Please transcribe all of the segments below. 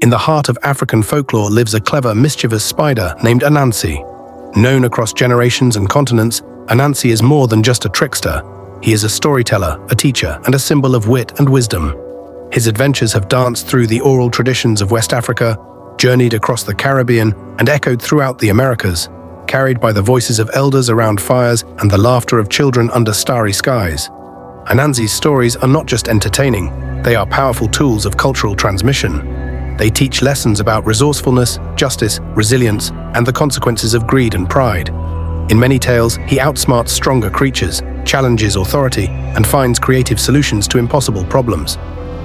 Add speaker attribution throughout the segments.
Speaker 1: In the heart of African folklore lives a clever, mischievous spider named Anansi. Known across generations and continents, Anansi is more than just a trickster. He is a storyteller, a teacher, and a symbol of wit and wisdom. His adventures have danced through the oral traditions of West Africa, journeyed across the Caribbean, and echoed throughout the Americas, carried by the voices of elders around fires and the laughter of children under starry skies. Anansi's stories are not just entertaining, they are powerful tools of cultural transmission. They teach lessons about resourcefulness, justice, resilience, and the consequences of greed and pride. In many tales, he outsmarts stronger creatures, challenges authority, and finds creative solutions to impossible problems.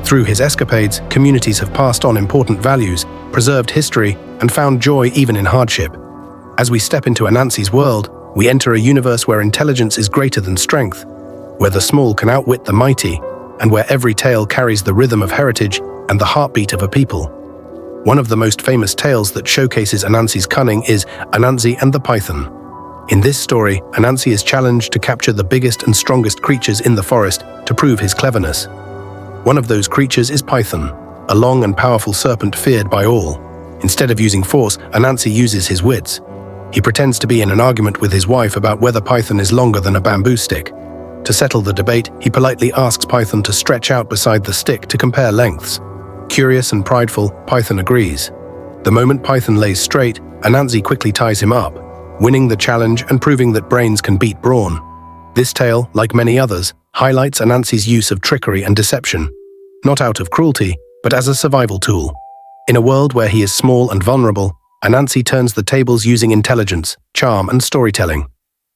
Speaker 1: Through his escapades, communities have passed on important values, preserved history, and found joy even in hardship. As we step into Anansi's world, we enter a universe where intelligence is greater than strength, where the small can outwit the mighty, and where every tale carries the rhythm of heritage and the heartbeat of a people. One of the most famous tales that showcases Anansi's cunning is Anansi and the Python. In this story, Anansi is challenged to capture the biggest and strongest creatures in the forest to prove his cleverness. One of those creatures is Python, a long and powerful serpent feared by all. Instead of using force, Anansi uses his wits. He pretends to be in an argument with his wife about whether Python is longer than a bamboo stick. To settle the debate, he politely asks Python to stretch out beside the stick to compare lengths. Curious and prideful, Python agrees. The moment Python lays straight, Anansi quickly ties him up, winning the challenge and proving that brains can beat brawn. This tale, like many others, highlights Anansi's use of trickery and deception, not out of cruelty, but as a survival tool. In a world where he is small and vulnerable, Anansi turns the tables using intelligence, charm, and storytelling.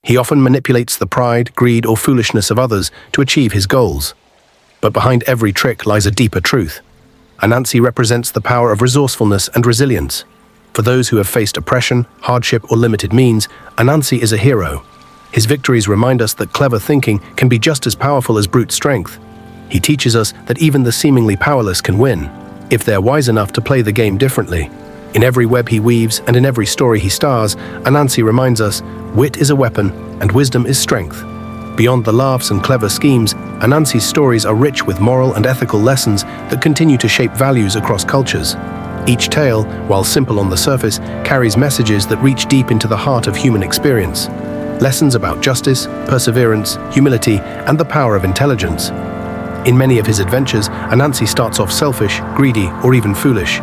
Speaker 1: He often manipulates the pride, greed, or foolishness of others to achieve his goals. But behind every trick lies a deeper truth. Anansi represents the power of resourcefulness and resilience. For those who have faced oppression, hardship, or limited means, Anansi is a hero. His victories remind us that clever thinking can be just as powerful as brute strength. He teaches us that even the seemingly powerless can win, if they're wise enough to play the game differently. In every web he weaves and in every story he stars, Anansi reminds us, wit is a weapon and wisdom is strength. Beyond the laughs and clever schemes, Anansi's stories are rich with moral and ethical lessons that continue to shape values across cultures. Each tale, while simple on the surface, carries messages that reach deep into the heart of human experience. Lessons about justice, perseverance, humility, and the power of intelligence. In many of his adventures, Anansi starts off selfish, greedy, or even foolish.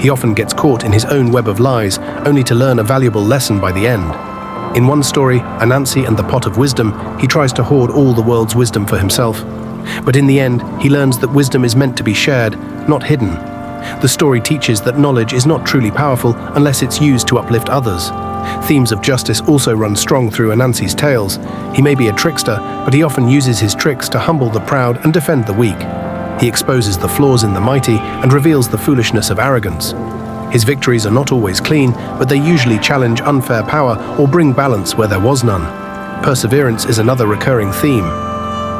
Speaker 1: He often gets caught in his own web of lies, only to learn a valuable lesson by the end. In one story, Anansi and the Pot of Wisdom, he tries to hoard all the world's wisdom for himself. But in the end, he learns that wisdom is meant to be shared, not hidden. The story teaches that knowledge is not truly powerful unless it's used to uplift others. Themes of justice also run strong through Anansi's tales. He may be a trickster, but he often uses his tricks to humble the proud and defend the weak. He exposes the flaws in the mighty and reveals the foolishness of arrogance. His victories are not always clean, but they usually challenge unfair power or bring balance where there was none. Perseverance is another recurring theme.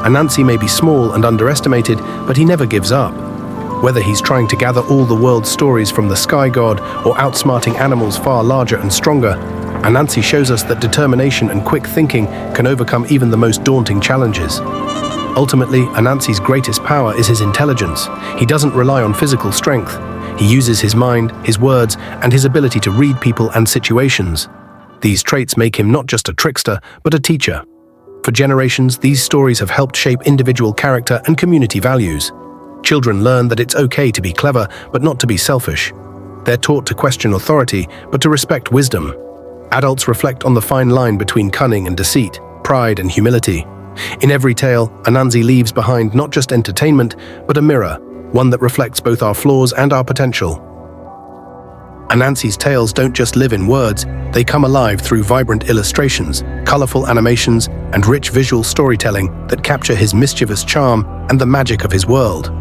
Speaker 1: Anansi may be small and underestimated, but he never gives up. Whether he's trying to gather all the world's stories from the sky god or outsmarting animals far larger and stronger, Anansi shows us that determination and quick thinking can overcome even the most daunting challenges. Ultimately, Anansi's greatest power is his intelligence. He doesn't rely on physical strength. He uses his mind, his words, and his ability to read people and situations. These traits make him not just a trickster, but a teacher. For generations, these stories have helped shape individual character and community values. Children learn that it's okay to be clever, but not to be selfish. They're taught to question authority, but to respect wisdom. Adults reflect on the fine line between cunning and deceit, pride and humility. In every tale, Anansi leaves behind not just entertainment, but a mirror, one that reflects both our flaws and our potential. Anansi's tales don't just live in words, they come alive through vibrant illustrations, colorful animations, and rich visual storytelling that capture his mischievous charm and the magic of his world.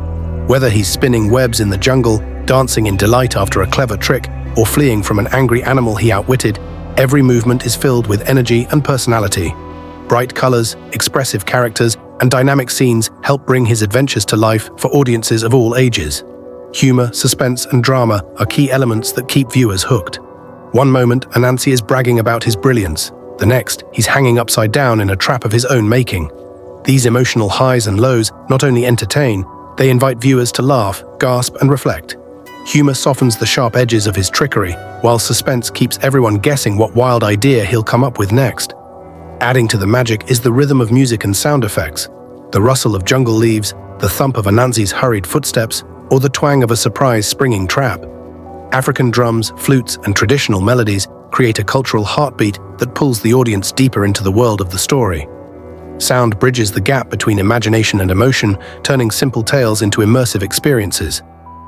Speaker 1: Whether he's spinning webs in the jungle, dancing in delight after a clever trick, or fleeing from an angry animal he outwitted, every movement is filled with energy and personality. Bright colors, expressive characters, and dynamic scenes help bring his adventures to life for audiences of all ages. Humor, suspense, and drama are key elements that keep viewers hooked. One moment, Anansi is bragging about his brilliance. The next, he's hanging upside down in a trap of his own making. These emotional highs and lows not only entertain, they invite viewers to laugh, gasp, and reflect. Humor softens the sharp edges of his trickery, while suspense keeps everyone guessing what wild idea he'll come up with next. Adding to the magic is the rhythm of music and sound effects. The rustle of jungle leaves, the thump of Anansi's hurried footsteps, or the twang of a surprise springing trap. African drums, flutes, and traditional melodies create a cultural heartbeat that pulls the audience deeper into the world of the story. Sound bridges the gap between imagination and emotion, turning simple tales into immersive experiences.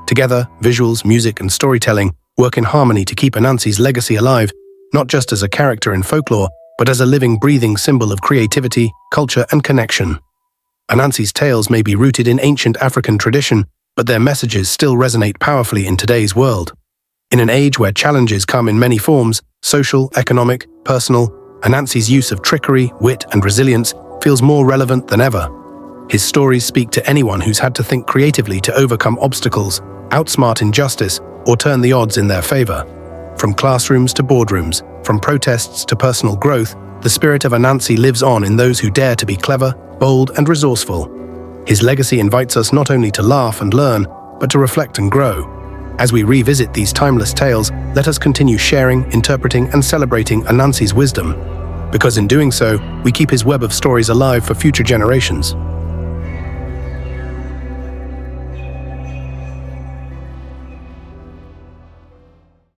Speaker 1: Together, visuals, music, and storytelling work in harmony to keep Anansi's legacy alive, not just as a character in folklore, but as a living, breathing symbol of creativity, culture, and connection. Anansi's tales may be rooted in ancient African tradition, but their messages still resonate powerfully in today's world. In an age where challenges come in many forms, social, economic, personal, Anansi's use of trickery, wit, and resilience feels more relevant than ever. His stories speak to anyone who's had to think creatively to overcome obstacles, outsmart injustice, or turn the odds in their favor. From classrooms to boardrooms, from protests to personal growth, the spirit of Anansi lives on in those who dare to be clever, bold, and resourceful. His legacy invites us not only to laugh and learn, but to reflect and grow. As we revisit these timeless tales, let us continue sharing, interpreting, and celebrating Anansi's wisdom. Because in doing so, we keep his web of stories alive for future generations.